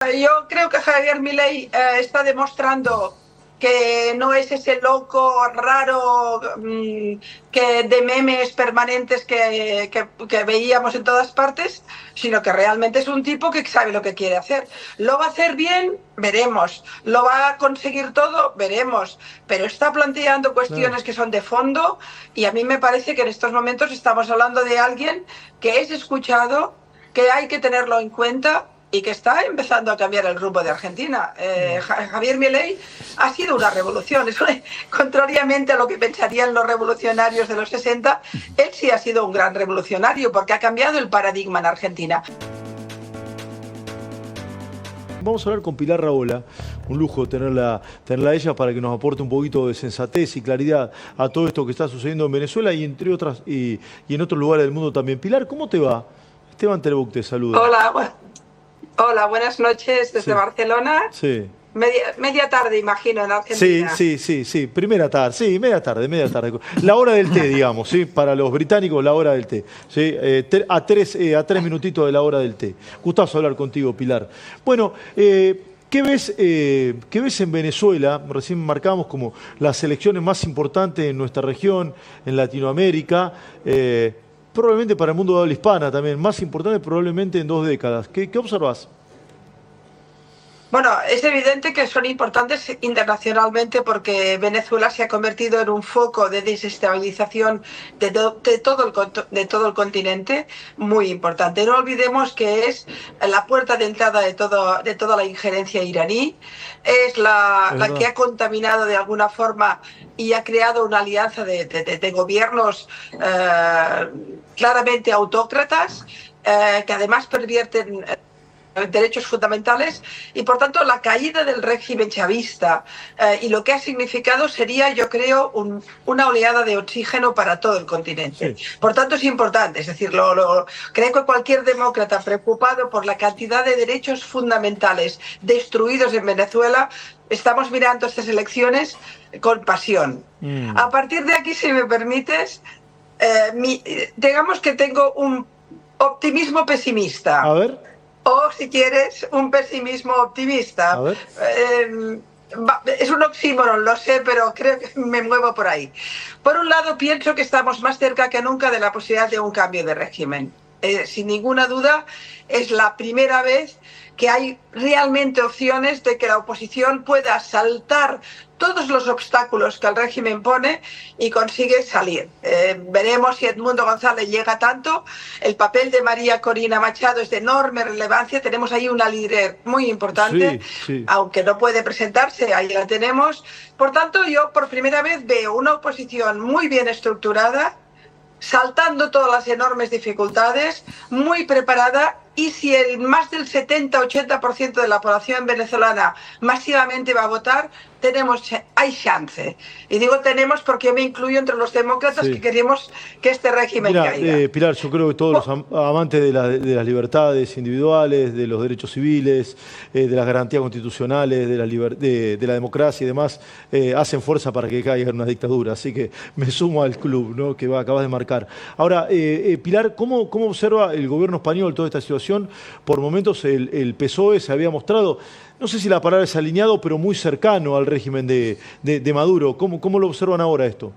Yo creo que Javier Milei está demostrando que no es ese loco raro que de memes permanentes que veíamos en todas partes, sino que realmente es un tipo que sabe lo que quiere hacer. ¿Lo va a hacer bien? Veremos. ¿Lo va a conseguir todo? Veremos. Pero está planteando cuestiones que son de fondo y a mí me parece que en estos momentos estamos hablando de alguien que es escuchado, que hay que tenerlo en cuenta y que está empezando a cambiar el rumbo de Argentina. Javier Milei ha sido una revolución. Contrariamente a lo que pensarían los revolucionarios de los 60, él sí ha sido un gran revolucionario porque ha cambiado el paradigma en Argentina. Vamos a hablar con Pilar Rahola, un lujo tenerla a ella para que nos aporte un poquito de sensatez y claridad a todo esto que está sucediendo en Venezuela y entre otras y en otros lugares del mundo también. Pilar, ¿cómo te va? Esteban Terebuc te saluda. Hola, buenas noches desde Barcelona. Sí. Media tarde, imagino, en Argentina. Sí. Primera tarde, sí, media tarde. La hora del té, digamos, ¿sí? Para los británicos, la hora del té. ¿Sí? A tres minutitos de la hora del té. Gustazo hablar contigo, Pilar. Bueno, ¿qué ves en Venezuela? Recién marcamos como las elecciones más importantes en nuestra región, en Latinoamérica. Probablemente para el mundo de habla hispana también, más importante probablemente en 2 décadas. ¿Qué observas? Bueno, es evidente que son importantes internacionalmente porque Venezuela se ha convertido en un foco de desestabilización de todo el continente, muy importante. No olvidemos que es la puerta de entrada de toda la injerencia iraní, es la que ha contaminado de alguna forma y ha creado una alianza de gobiernos claramente autócratas, que además pervierten derechos fundamentales y por tanto la caída del régimen chavista y lo que ha significado sería, yo creo, una oleada de oxígeno para todo el continente. Sí. Por tanto es importante, es decir, creo que cualquier demócrata preocupado por la cantidad de derechos fundamentales destruidos en Venezuela, estamos mirando estas elecciones con pasión. A partir de aquí, si me permites, digamos que tengo un optimismo pesimista. A ver. O, si quieres, un pesimismo optimista. A ver. Es un oxímoron, lo sé, pero creo que me muevo por ahí. Por un lado, pienso que estamos más cerca que nunca de la posibilidad de un cambio de régimen. Sin ninguna duda, es la primera vez que hay realmente opciones de que la oposición pueda saltar todos los obstáculos que el régimen pone y consigue salir. Veremos si Edmundo González llega tanto. El papel de María Corina Machado es de enorme relevancia. Tenemos ahí una líder muy importante, sí. Aunque no puede presentarse, ahí la tenemos. Por tanto, yo por primera vez veo una oposición muy bien estructurada, saltando todas las enormes dificultades, muy preparada, y si más del 70-80% de la población venezolana masivamente va a votar, hay chance. Y digo tenemos porque yo me incluyo entre los demócratas que queremos que este régimen caiga. Pilar, yo creo que todos los amantes de las libertades individuales, de los derechos civiles, de las garantías constitucionales, de la democracia y demás, hacen fuerza para que caiga una dictadura. Así que me sumo al club, ¿no?, que acabas de marcar. Ahora, Pilar, ¿cómo observa el gobierno español toda esta situación? Por momentos el PSOE se había mostrado, no sé si la palabra es alineado, pero muy cercano al régimen de Maduro. ¿Cómo lo observan ahora esto?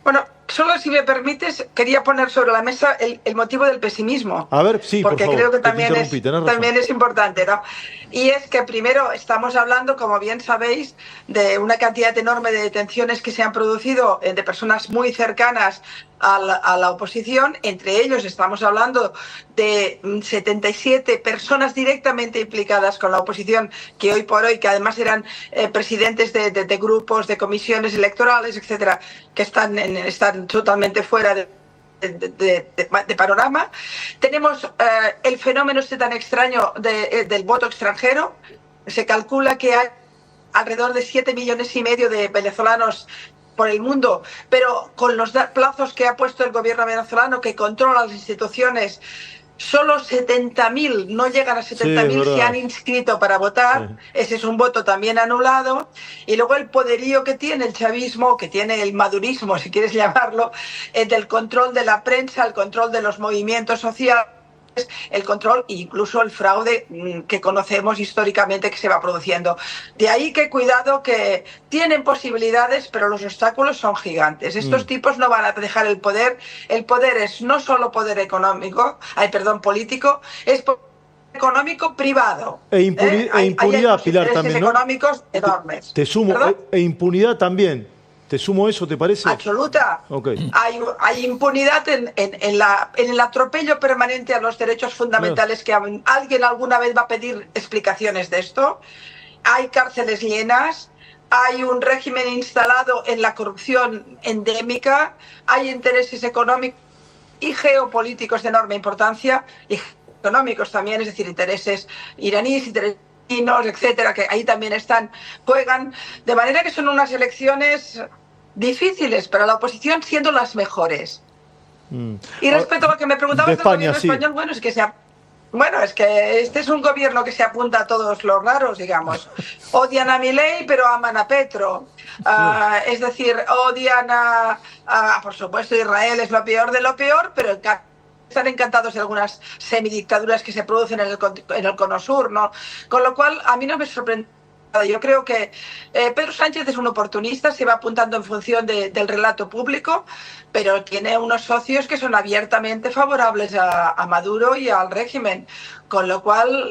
Bueno, solo si me permites, quería poner sobre la mesa el motivo del pesimismo. A ver, sí, porque por favor, creo que también es importante, ¿no? Y es que primero estamos hablando, como bien sabéis, de una cantidad enorme de detenciones que se han producido de personas muy cercanas a la oposición. Entre ellos estamos hablando de 77 personas directamente implicadas con la oposición, que hoy por hoy, que además eran presidentes de grupos, de comisiones electorales, etcétera, que están totalmente fuera de panorama. Tenemos el fenómeno tan extraño del voto extranjero. Se calcula que hay alrededor de 7,5 millones de venezolanos por el mundo, pero con los plazos que ha puesto el gobierno venezolano, que controla las instituciones, solo 70.000, no llegan a 70.000, se han inscrito para votar. Ese es un voto también anulado. Y luego el poderío que tiene el chavismo, que tiene el madurismo, si quieres llamarlo, del control de la prensa, el control de los movimientos sociales, el control e incluso el fraude que conocemos históricamente que se va produciendo. De ahí que cuidado, que tienen posibilidades, pero los obstáculos son gigantes. Estos tipos no van a dejar el poder. El poder es no solo poder económico, político, es económico privado. Impunidad, Pilar, también, ¿no? Económicos enormes. Te sumo, impunidad también. ¿Te sumo eso, te parece? Absoluta. Okay. Hay impunidad en el atropello permanente a los derechos fundamentales, que alguien alguna vez va a pedir explicaciones de esto. Hay cárceles llenas, hay un régimen instalado en la corrupción endémica, hay intereses económicos y geopolíticos de enorme importancia, y económicos también, es decir, intereses iraníes, intereses chinos, etcétera, que ahí también juegan, de manera que son unas elecciones difíciles para la oposición, siendo las mejores. Y respecto a lo que me preguntabas del gobierno español, bueno, es que este es un gobierno que se apunta a todos los raros, digamos. Odian a Milei, pero aman a Petro. Es decir, odian por supuesto, Israel es lo peor de lo peor, pero están encantados de algunas semidictaduras que se producen en el Cono Sur, ¿no? Con lo cual, a mí no me sorprende. Yo creo que Pedro Sánchez es un oportunista, se va apuntando en función del relato público, pero tiene unos socios que son abiertamente favorables a Maduro y al régimen. Con lo cual,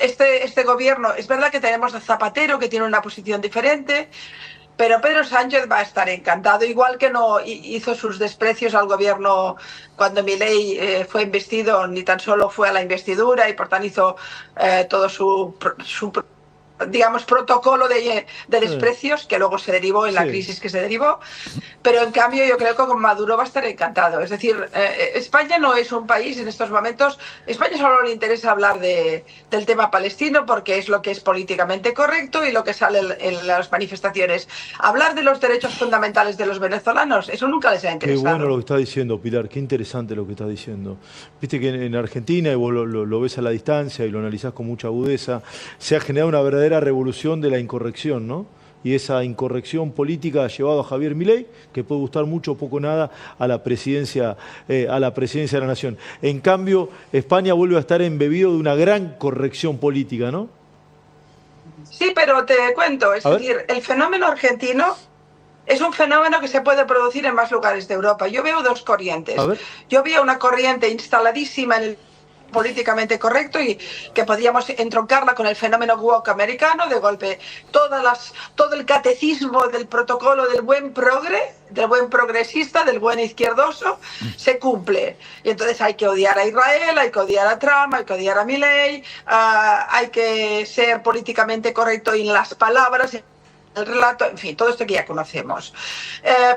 este gobierno, es verdad que tenemos a Zapatero, que tiene una posición diferente, pero Pedro Sánchez va a estar encantado, igual que no hizo sus desprecios al gobierno cuando Milei fue investido, ni tan solo fue a la investidura, y por tanto hizo todo su digamos, protocolo de desprecios, que luego se derivó en la crisis que se derivó, pero en cambio yo creo que con Maduro va a estar encantado. Es decir, España no es un país en estos momentos, España solo le interesa hablar del tema palestino porque es lo que es políticamente correcto y lo que sale en las manifestaciones. Hablar de los derechos fundamentales de los venezolanos, eso nunca les ha interesado. Qué bueno lo que está diciendo, Pilar, qué interesante lo que está diciendo. Viste que en Argentina, y vos lo ves a la distancia y lo analizás con mucha agudeza, se ha generado una verdadera revolución de la incorrección, ¿no? Y esa incorrección política ha llevado a Javier Milei, que puede gustar mucho o poco nada, a la presidencia de la nación. En cambio, España vuelve a estar embebido de una gran corrección política, ¿no? Sí, pero te cuento, es decir, el fenómeno argentino es un fenómeno que se puede producir en más lugares de Europa. Yo veo dos corrientes. Yo veo una corriente instaladísima en el políticamente correcto y que podríamos entroncarla con el fenómeno woke americano. De golpe todo el catecismo del protocolo del buen progresista, del buen izquierdoso, se cumple. Y entonces hay que odiar a Israel, hay que odiar a Trump, hay que odiar a Milei, hay que ser políticamente correcto en las palabras, en el relato, en fin, todo esto que ya conocemos.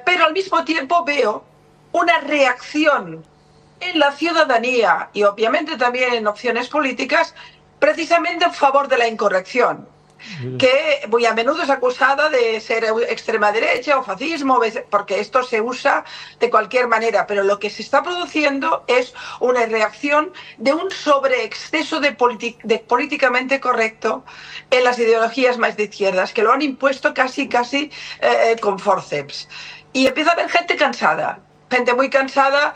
Pero al mismo tiempo veo una reacción en la ciudadanía y obviamente también en opciones políticas precisamente en favor de la incorrección, que muy a menudo es acusada de ser extrema derecha o fascismo, porque esto se usa de cualquier manera, pero lo que se está produciendo es una reacción de un sobreexceso de políticamente correcto en las ideologías más de izquierdas, que lo han impuesto casi con forceps. Y empieza a haber gente cansada. Gente muy cansada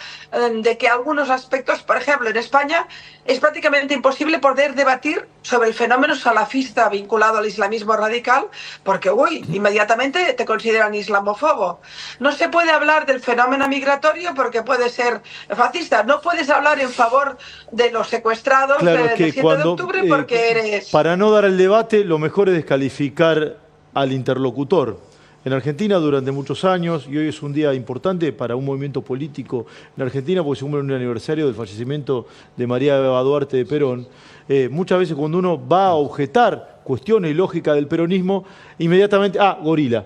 de que algunos aspectos, por ejemplo, en España es prácticamente imposible poder debatir sobre el fenómeno salafista vinculado al islamismo radical, porque, inmediatamente te consideran islamófobo. No se puede hablar del fenómeno migratorio porque puede ser fascista. No puedes hablar en favor de los secuestrados del 7 de octubre porque eres... Para no dar el debate, lo mejor es descalificar al interlocutor. En Argentina durante muchos años, y hoy es un día importante para un movimiento político en Argentina porque se cumple un aniversario del fallecimiento de María Eva Duarte de Perón, muchas veces cuando uno va a objetar cuestiones y lógica del peronismo, inmediatamente, gorila.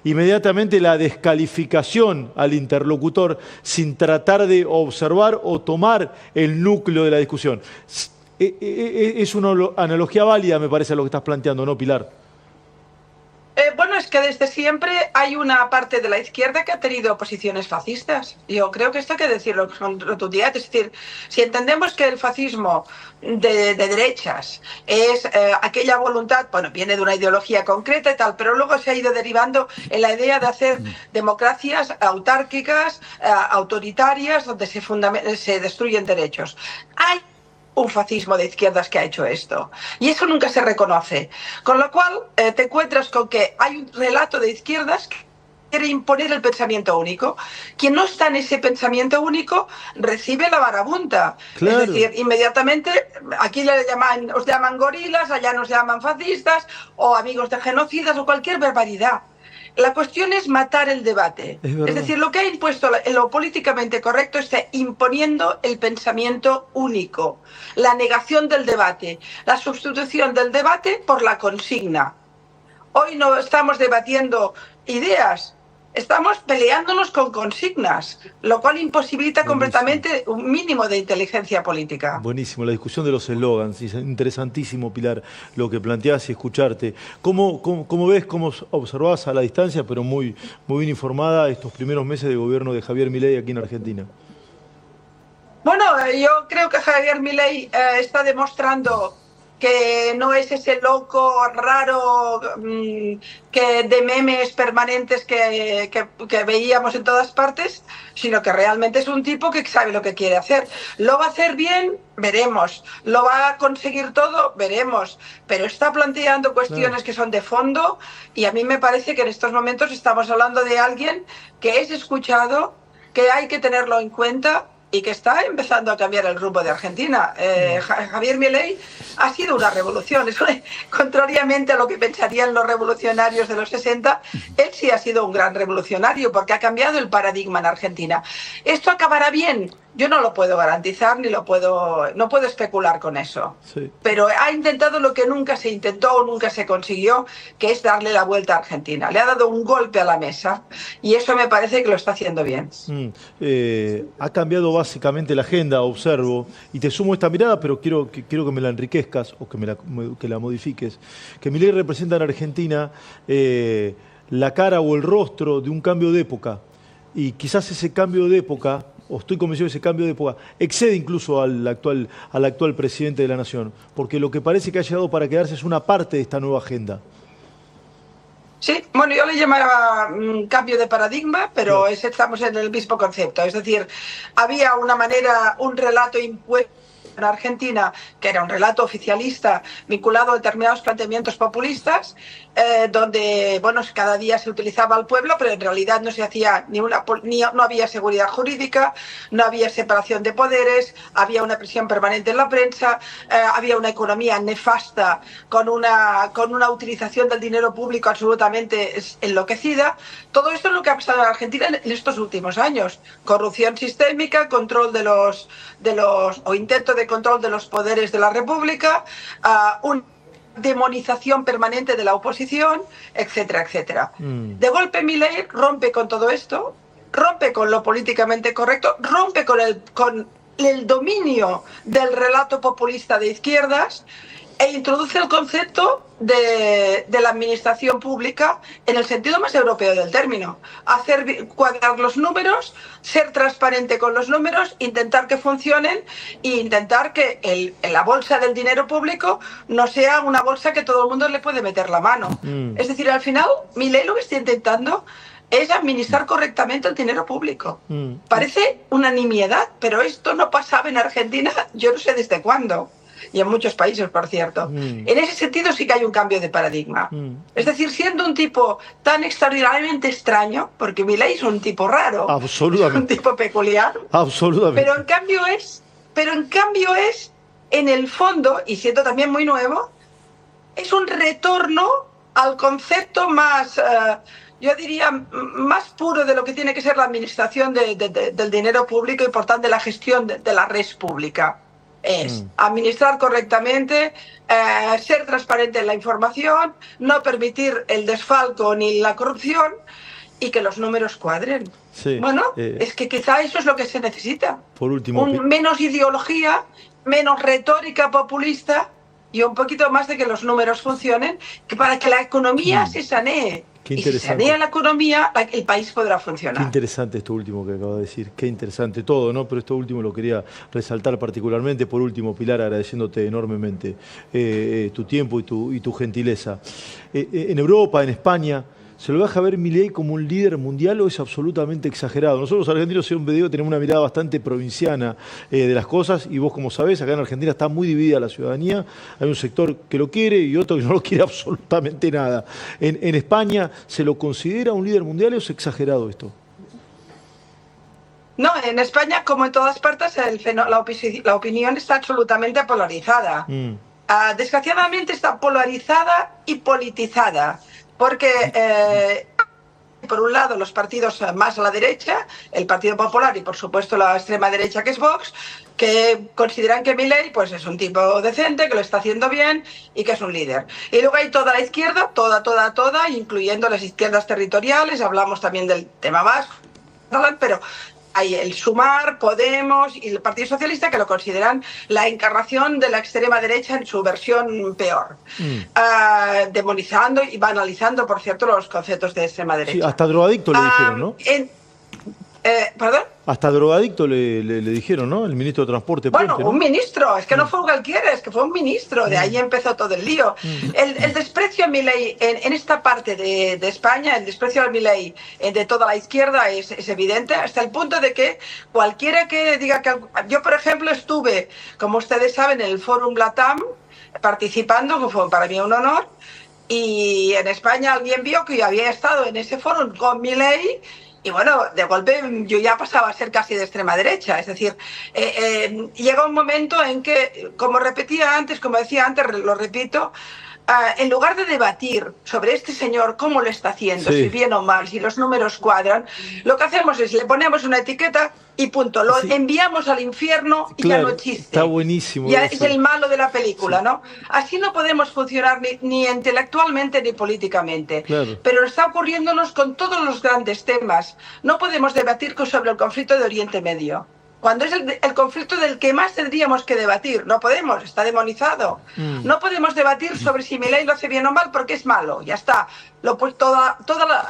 Inmediatamente la descalificación al interlocutor sin tratar de observar o tomar el núcleo de la discusión. Es una analogía válida, me parece, a lo que estás planteando, ¿no, Pilar? Bueno, es que desde siempre hay una parte de la izquierda que ha tenido posiciones fascistas. Yo creo que esto hay que decirlo con rotundidad. Es decir, si entendemos que el fascismo de derechas es aquella voluntad, bueno, viene de una ideología concreta y tal, pero luego se ha ido derivando en la idea de hacer democracias autárquicas, autoritarias, donde se destruyen derechos. Hay un fascismo de izquierdas que ha hecho esto. Y eso nunca se reconoce. Con lo cual, te encuentras con que hay un relato de izquierdas que quiere imponer el pensamiento único. Quien no está en ese pensamiento único recibe la marabunta. Claro. Es decir, inmediatamente, aquí os llaman gorilas, allá nos llaman fascistas, o amigos de genocidas, o cualquier barbaridad. La cuestión es matar el debate. Es decir, lo que ha impuesto lo políticamente correcto es imponiendo el pensamiento único, la negación del debate, la sustitución del debate por la consigna. Hoy no estamos debatiendo ideas, estamos peleándonos con consignas, lo cual imposibilita completamente un mínimo de inteligencia política. Buenísimo, la discusión de los eslogans, interesantísimo, Pilar, lo que planteás y escucharte. ¿Cómo ves, cómo observás a la distancia, pero muy bien informada, estos primeros meses de gobierno de Javier Milei aquí en Argentina? Bueno, yo creo que Javier Milei está demostrando que no es ese loco raro que de memes permanentes que veíamos en todas partes, sino que realmente es un tipo que sabe lo que quiere hacer. ¿Lo va a hacer bien? Veremos. ¿Lo va a conseguir todo? Veremos. Pero está planteando cuestiones que son de fondo y a mí me parece que en estos momentos estamos hablando de alguien que es escuchado, que hay que tenerlo en cuenta y que está empezando a cambiar el rumbo de Argentina. Javier Milei ha sido una revolución. Contrariamente a lo que pensarían los revolucionarios de los 60, él sí ha sido un gran revolucionario porque ha cambiado el paradigma en Argentina. ¿Esto acabará bien? Yo no lo puedo garantizar ni no puedo especular con eso. Sí. Pero ha intentado lo que nunca se intentó o nunca se consiguió, que es darle la vuelta a Argentina. Le ha dado un golpe a la mesa y eso me parece que lo está haciendo bien. Ha cambiado básicamente la agenda, observo, y te sumo esta mirada, pero quiero que me la enriquezcas o que la modifiques. Que Milei representa en Argentina la cara o el rostro de un cambio de época. Y quizás ese cambio de época, o estoy convencido de ese cambio de época, excede incluso al actual presidente de la Nación, porque lo que parece que ha llegado para quedarse es una parte de esta nueva agenda. Sí, bueno, yo le llamaba cambio de paradigma, pero estamos en el mismo concepto. Es decir, había una manera, un relato impuesto en Argentina, que era un relato oficialista vinculado a determinados planteamientos populistas, donde bueno, cada día se utilizaba al pueblo, pero en realidad no se hacía no había seguridad jurídica, no había separación de poderes, había una presión permanente en la prensa, había una economía nefasta con una utilización del dinero público absolutamente enloquecida. Todo esto es lo que ha pasado en Argentina en estos últimos años: corrupción sistémica, control o intento de control de los poderes de la República, una demonización permanente de la oposición, etcétera, etcétera. De golpe Milei rompe con todo esto, rompe con lo políticamente correcto, rompe con el dominio del relato populista de izquierdas e introduce el concepto de la administración pública en el sentido más europeo del término. Hacer cuadrar los números, ser transparente con los números, intentar que funcionen e intentar que la bolsa del dinero público no sea una bolsa que todo el mundo le puede meter la mano. Es decir, al final, Milei lo que está intentando es administrar correctamente el dinero público. Parece una nimiedad, pero esto no pasaba en Argentina, yo no sé desde cuándo. Y en muchos países, por cierto. En ese sentido sí que hay un cambio de paradigma. Es decir, siendo un tipo tan extraordinariamente extraño, porque Milei es un tipo raro, absolutamente, es un tipo peculiar, absolutamente, pero en cambio es, en el fondo, y siendo también muy nuevo, es un retorno al concepto más, yo diría, más puro de lo que tiene que ser la administración del dinero público y, por tanto, de la gestión de la res pública. Es administrar correctamente, ser transparente en la información, no permitir el desfalco ni la corrupción y que los números cuadren. Sí, bueno, es que quizá eso es lo que se necesita. Por último, menos ideología, menos retórica populista y un poquito más de que los números funcionen, para que la economía se sanee. Qué Y si se interesante. sanea la economía, el país podrá Qué funcionar. interesante esto último que acabo de decir, qué interesante todo, ¿no? Pero esto último lo quería resaltar particularmente. Por último, Pilar, agradeciéndote enormemente tu tiempo y tu gentileza. En Europa, en España, ¿se lo deja ver Milei como un líder mundial o es absolutamente exagerado? Nosotros los argentinos siempre digo, tenemos una mirada bastante provinciana de las cosas y vos como sabés, acá en Argentina está muy dividida la ciudadanía, hay un sector que lo quiere y otro que no lo quiere absolutamente nada. En España, ¿se lo considera un líder mundial o es exagerado esto? No, en España, como en todas partes, la opinión está absolutamente polarizada. Desgraciadamente está polarizada y politizada, porque por un lado los partidos más a la derecha, el Partido Popular y por supuesto la extrema derecha que es Vox, que consideran que Milei pues, es un tipo decente, que lo está haciendo bien y que es un líder. Y luego hay toda la izquierda, toda, incluyendo las izquierdas territoriales, hablamos también del tema vasco, pero hay el Sumar, Podemos y el Partido Socialista que lo consideran la encarnación de la extrema derecha en su versión peor, demonizando y banalizando, por cierto, los conceptos de extrema derecha. Sí, hasta drogadicto le dijeron, ¿no? ¿Perdón? Hasta drogadicto le dijeron, ¿no? El ministro de Transporte. Bueno, Puente, ¿no? un ministro, es que no fue un cualquiera, es que fue un ministro, de ahí empezó todo el lío. El desprecio a Milei en esta parte de España, el desprecio a Milei de toda la izquierda es evidente, hasta el punto de que cualquiera que diga que... Yo, por ejemplo, estuve, como ustedes saben, en el Fórum Latam, participando, que fue para mí un honor, y en España alguien vio que yo había estado en ese fórum con Milei. Y bueno, de golpe yo ya pasaba a ser casi de extrema derecha. Es decir, llega un momento en que, como repetía antes, como decía antes, lo repito, en lugar de debatir sobre este señor, cómo lo está haciendo, si bien o mal, si los números cuadran, lo que hacemos es le ponemos una etiqueta y punto. Lo enviamos al infierno y ya no existe. Está buenísimo. Ya es el malo de la película, ¿no? Así no podemos funcionar ni intelectualmente ni políticamente. Pero está ocurriéndonos con todos los grandes temas. No podemos debatir sobre el conflicto de Oriente Medio, cuando es el conflicto del que más tendríamos que debatir. No podemos, está demonizado. No podemos debatir sobre si Milei lo hace bien o mal porque es malo, ya está. Toda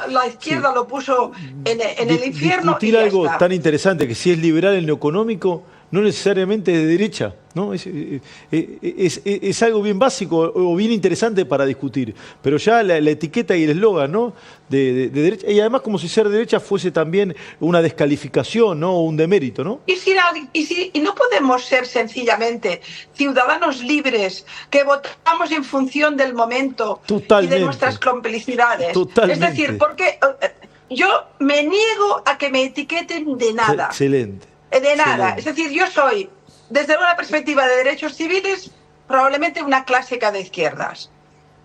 la izquierda lo puso en el infierno. Discutir algo tan interesante que si es liberal en lo económico, no necesariamente de derecha, ¿no? Es algo bien básico o bien interesante para discutir, pero ya la etiqueta y el eslogan, ¿no? de derecha, y además como si ser derecha fuese también una descalificación, ¿no? O un demérito, ¿no? Y no podemos ser sencillamente ciudadanos libres que votamos en función del momento y de nuestras complicidades. Totalmente. Es decir, porque yo me niego a que me etiqueten de nada. Excelente. De nada. Es decir, yo soy, desde una perspectiva de derechos civiles, probablemente una clásica de izquierdas.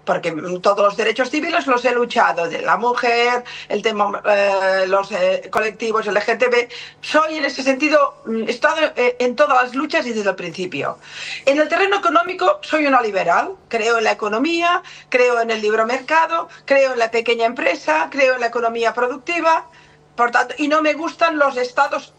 Porque todos los derechos civiles los he luchado, de la mujer, el tema, los colectivos LGTB. Soy en ese sentido, he estado en todas las luchas y desde el principio. En el terreno económico soy una liberal, creo en la economía, creo en el libre mercado, creo en la pequeña empresa, creo en la economía productiva, por tanto, y no me gustan los estados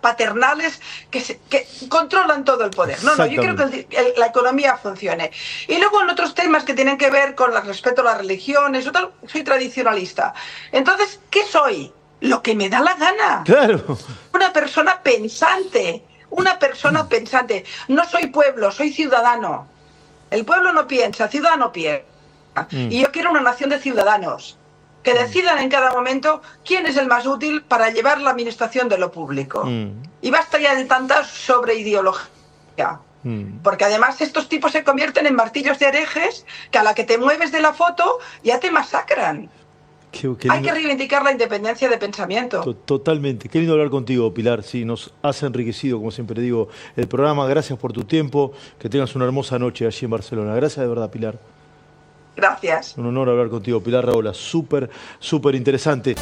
paternales que controlan todo el poder. No, yo quiero que la economía funcione. Y luego en otros temas que tienen que ver con el respeto a las religiones, soy tradicionalista. Entonces, ¿qué soy? Lo que me da la gana. Claro. Una persona pensante. Una persona pensante. No soy pueblo, soy ciudadano. El pueblo no piensa, el ciudadano piensa. Y yo quiero una nación de ciudadanos que decidan en cada momento quién es el más útil para llevar la administración de lo público. Y basta ya de tanta sobreideología. Porque además estos tipos se convierten en martillos de herejes que a la que te mueves de la foto ya te masacran. Hay que reivindicar la independencia de pensamiento. Totalmente. Qué lindo hablar contigo, Pilar. Sí, nos has enriquecido, como siempre digo, el programa. Gracias por tu tiempo. Que tengas una hermosa noche allí en Barcelona. Gracias de verdad, Pilar. Gracias. Un honor hablar contigo, Pilar Raola. Súper interesante.